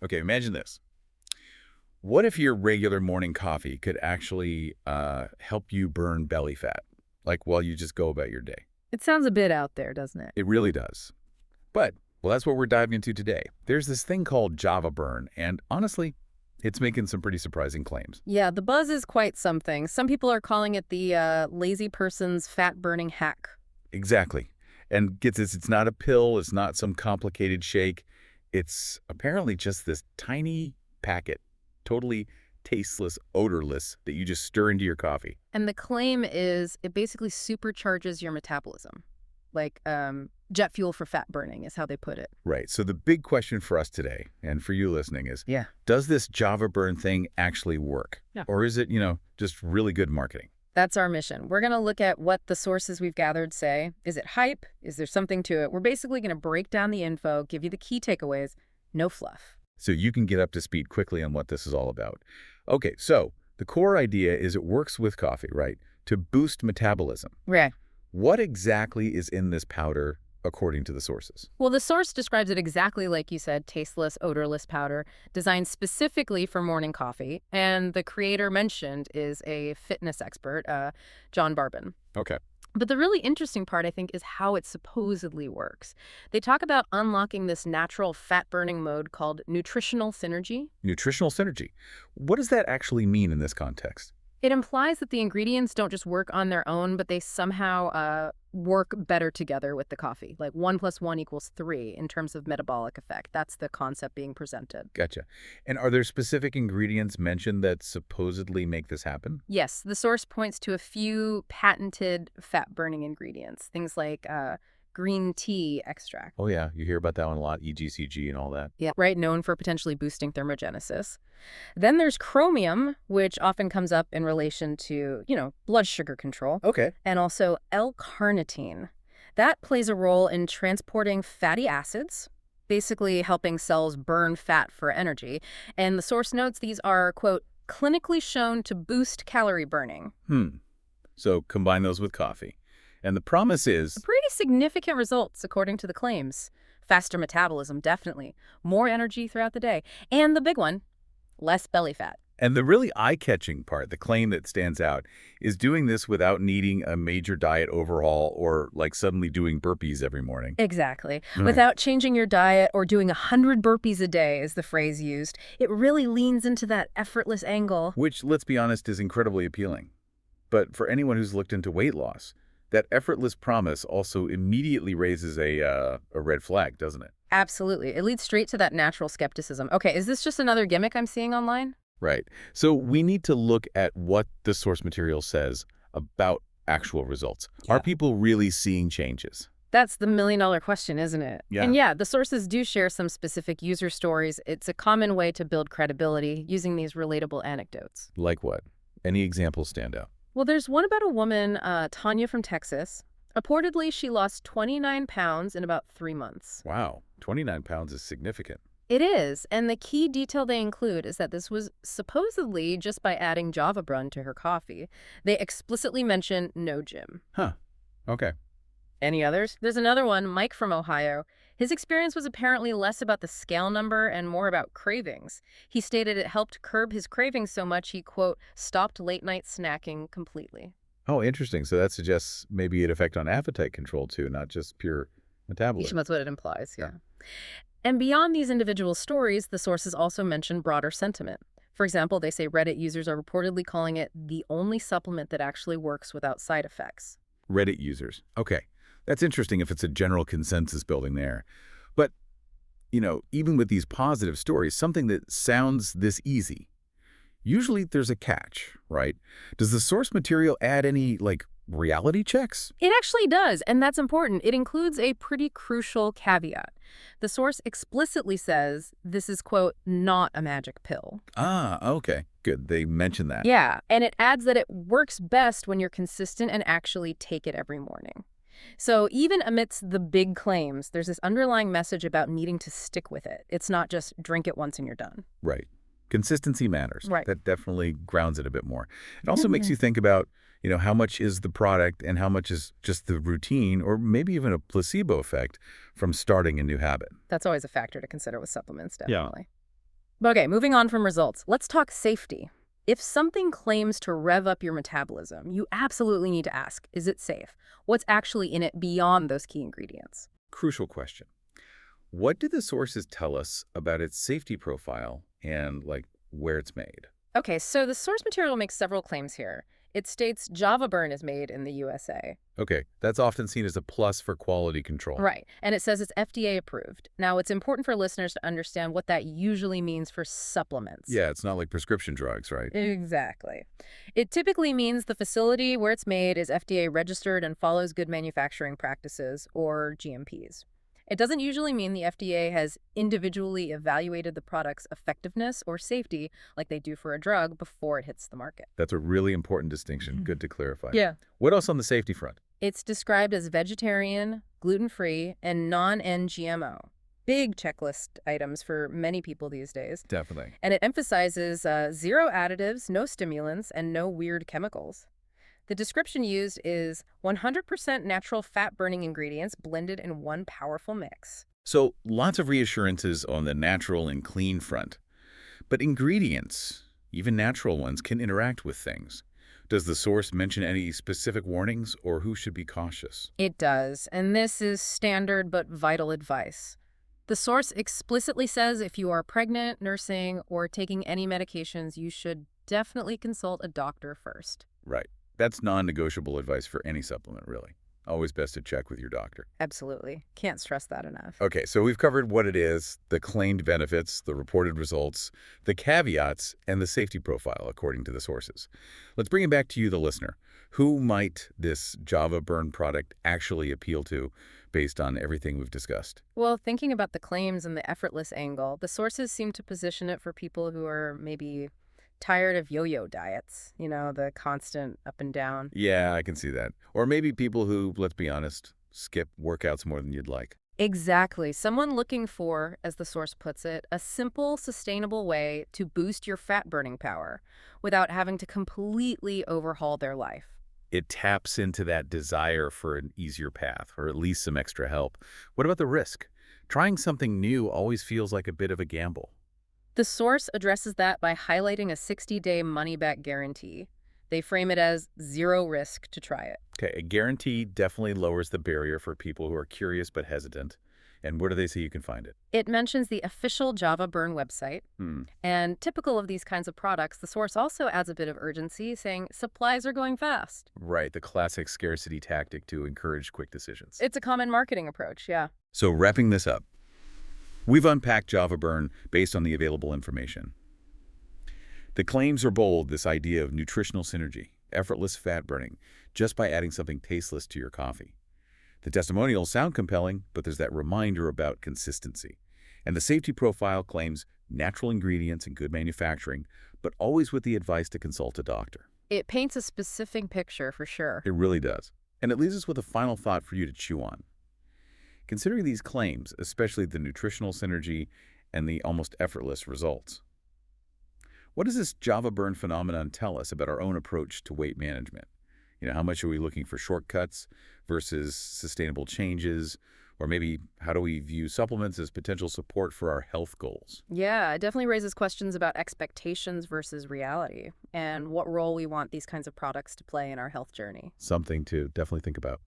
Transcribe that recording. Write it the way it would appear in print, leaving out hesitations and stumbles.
Okay, imagine this. What if your regular morning coffee could actually help you burn belly fat, like while you just go about your day? It sounds a bit out there, doesn't it? It really does. But, well, that's what we're diving into today. There's this thing called Java Burn, and honestly, it's making some pretty surprising claims. Yeah, the buzz is quite something. Some people are calling it the lazy person's fat-burning hack. Exactly. And get this, it's not a pill, it's not some complicated shake. It's apparently just this tiny packet, totally tasteless, odorless, that you just stir into your coffee. And the claim is it basically supercharges your metabolism. Like jet fuel for fat burning is how they put it. Right. So the big question for us today, and for you listening, is Yeah. does this Java Burn thing actually work? Yeah. Or is it, just really good marketing? That's our mission. We're going to look at what the sources we've gathered say. Is it hype? Is there something to it? We're basically going to break down the info, give you the key takeaways, no fluff. So you can get up to speed quickly on what this is all about. Okay, so the core idea is it works with coffee, right? To boost metabolism. Right. What exactly is in this powder according to the sources? Well, the source describes it exactly like you said, tasteless, odorless powder, designed specifically for morning coffee. And the creator mentioned is a fitness expert, John Barbin. Okay. But the really interesting part, I think, is how it supposedly works. They talk about unlocking this natural fat-burning mode called nutritional synergy. Nutritional synergy. What does that actually mean in this context? It implies that the ingredients don't just work on their own, but they somehow work better together with the coffee. Like 1 + 1 = 3 in terms of metabolic effect. That's the concept being presented. Gotcha. And are there specific ingredients mentioned that supposedly make this happen? Yes, the source points to a few patented fat-burning ingredients, things like green tea extract. Oh, yeah. You hear about that one a lot, EGCG and all that. Yeah, right, known for potentially boosting thermogenesis. Then there's chromium, which often comes up in relation to, blood sugar control. Okay. And also L-carnitine. That plays a role in transporting fatty acids, basically helping cells burn fat for energy. And the source notes these are, quote, clinically shown to boost calorie burning. So combine those with coffee. And the promise is... Pretty significant results, according to the claims. Faster metabolism, definitely. More energy throughout the day. And the big one, less belly fat. And the really eye-catching part, the claim that stands out, is doing this without needing a major diet overhaul or like suddenly doing burpees every morning. Exactly. Right. Without changing your diet or doing 100 burpees a day, is the phrase used. It really leans into that effortless angle. Which, let's be honest, is incredibly appealing. But for anyone who's looked into weight loss, that effortless promise also immediately raises a red flag, doesn't it? Absolutely. It leads straight to that natural skepticism. Okay, is this just another gimmick I'm seeing online? Right. So we need to look at what the source material says about actual results. Yeah. Are people really seeing changes? That's the million-dollar question, isn't it? Yeah. And yeah, the sources do share some specific user stories. It's a common way to build credibility using these relatable anecdotes. Like what? Any examples stand out? Well, there's one about a woman, Tanya from Texas. Purportedly, she lost 29 pounds in about 3 months. Wow. 29 pounds is significant. It is, and the key detail they include is that this was supposedly just by adding Java Brun to her coffee. They explicitly mention no gym. Huh. Okay. Any others? There's another one, Mike from Ohio. His experience was apparently less about the scale number and more about cravings. He stated it helped curb his cravings so much he, quote, stopped late-night snacking completely. Oh, interesting. So that suggests maybe an effect on appetite control, too, not just pure metabolism. That's what it implies, yeah. And beyond these individual stories, the sources also mention broader sentiment. For example, they say Reddit users are reportedly calling it the only supplement that actually works without side effects. Reddit users. Okay. That's interesting if it's a general consensus building there. But, even with these positive stories, something that sounds this easy, usually there's a catch, right? Does the source material add any, reality checks? It actually does, and that's important. It includes a pretty crucial caveat. The source explicitly says this is, quote, not a magic pill. Ah, okay. Good. They mentioned that. Yeah, and it adds that it works best when you're consistent and actually take it every morning. So even amidst the big claims, there's this underlying message about needing to stick with it. It's not just drink it once and you're done. Right. Consistency matters. Right. That definitely grounds it a bit more. It also makes you think about, how much is the product and how much is just the routine or maybe even a placebo effect from starting a new habit. That's always a factor to consider with supplements, definitely. Okay, moving on from results, let's talk safety. If something claims to rev up your metabolism, you absolutely need to ask, is it safe? What's actually in it beyond those key ingredients? Crucial question. What do the sources tell us about its safety profile and, like, where it's made? Okay, so the source material makes several claims here. It states Java Burn is made in the USA. Okay, that's often seen as a plus for quality control. Right, and it says it's FDA approved. Now, it's important for listeners to understand what that usually means for supplements. Yeah, it's not like prescription drugs, right? Exactly. It typically means the facility where it's made is FDA registered and follows good manufacturing practices, or GMPs. It doesn't usually mean the FDA has individually evaluated the product's effectiveness or safety like they do for a drug before it hits the market. That's a really important distinction. Good to clarify. Yeah. What else on the safety front? It's described as vegetarian, gluten-free, and non-NGMO. Big checklist items for many people these days. Definitely. And it emphasizes zero additives, no stimulants, and no weird chemicals. The description used is 100% natural fat-burning ingredients blended in one powerful mix. So, lots of reassurances on the natural and clean front. But ingredients, even natural ones, can interact with things. Does the source mention any specific warnings or who should be cautious? It does, and this is standard but vital advice. The source explicitly says if you are pregnant, nursing, or taking any medications, you should definitely consult a doctor first. Right. That's non-negotiable advice for any supplement, really. Always best to check with your doctor. Absolutely. Can't stress that enough. Okay, so we've covered what it is, the claimed benefits, the reported results, the caveats, and the safety profile, according to the sources. Let's bring it back to you, the listener. Who might this Java Burn product actually appeal to based on everything we've discussed? Well, thinking about the claims and the effortless angle, the sources seem to position it for people who are maybe tired of yo-yo diets, the constant up and down. Yeah, I can see that. Or maybe people who, let's be honest, skip workouts more than you'd like. Exactly. Someone looking for, as the source puts it, a simple, sustainable way to boost your fat-burning power without having to completely overhaul their life. It taps into that desire for an easier path, or at least some extra help. What about the risk? Trying something new always feels like a bit of a gamble. The source addresses that by highlighting a 60-day money-back guarantee. They frame it as zero risk to try it. Okay, a guarantee definitely lowers the barrier for people who are curious but hesitant. And where do they say you can find it? It mentions the official Java Burn website. And typical of these kinds of products, the source also adds a bit of urgency, saying supplies are going fast. Right, the classic scarcity tactic to encourage quick decisions. It's a common marketing approach, yeah. So wrapping this up, we've unpacked Java Burn based on the available information. The claims are bold, this idea of nutritional synergy, effortless fat burning, just by adding something tasteless to your coffee. The testimonials sound compelling, but there's that reminder about consistency. And the safety profile claims natural ingredients and good manufacturing, but always with the advice to consult a doctor. It paints a specific picture for sure. It really does. And it leaves us with a final thought for you to chew on. Considering these claims, especially the nutritional synergy and the almost effortless results, what does this Java Burn phenomenon tell us about our own approach to weight management? How much are we looking for shortcuts versus sustainable changes? Or maybe how do we view supplements as potential support for our health goals? Yeah, it definitely raises questions about expectations versus reality and what role we want these kinds of products to play in our health journey. Something to definitely think about.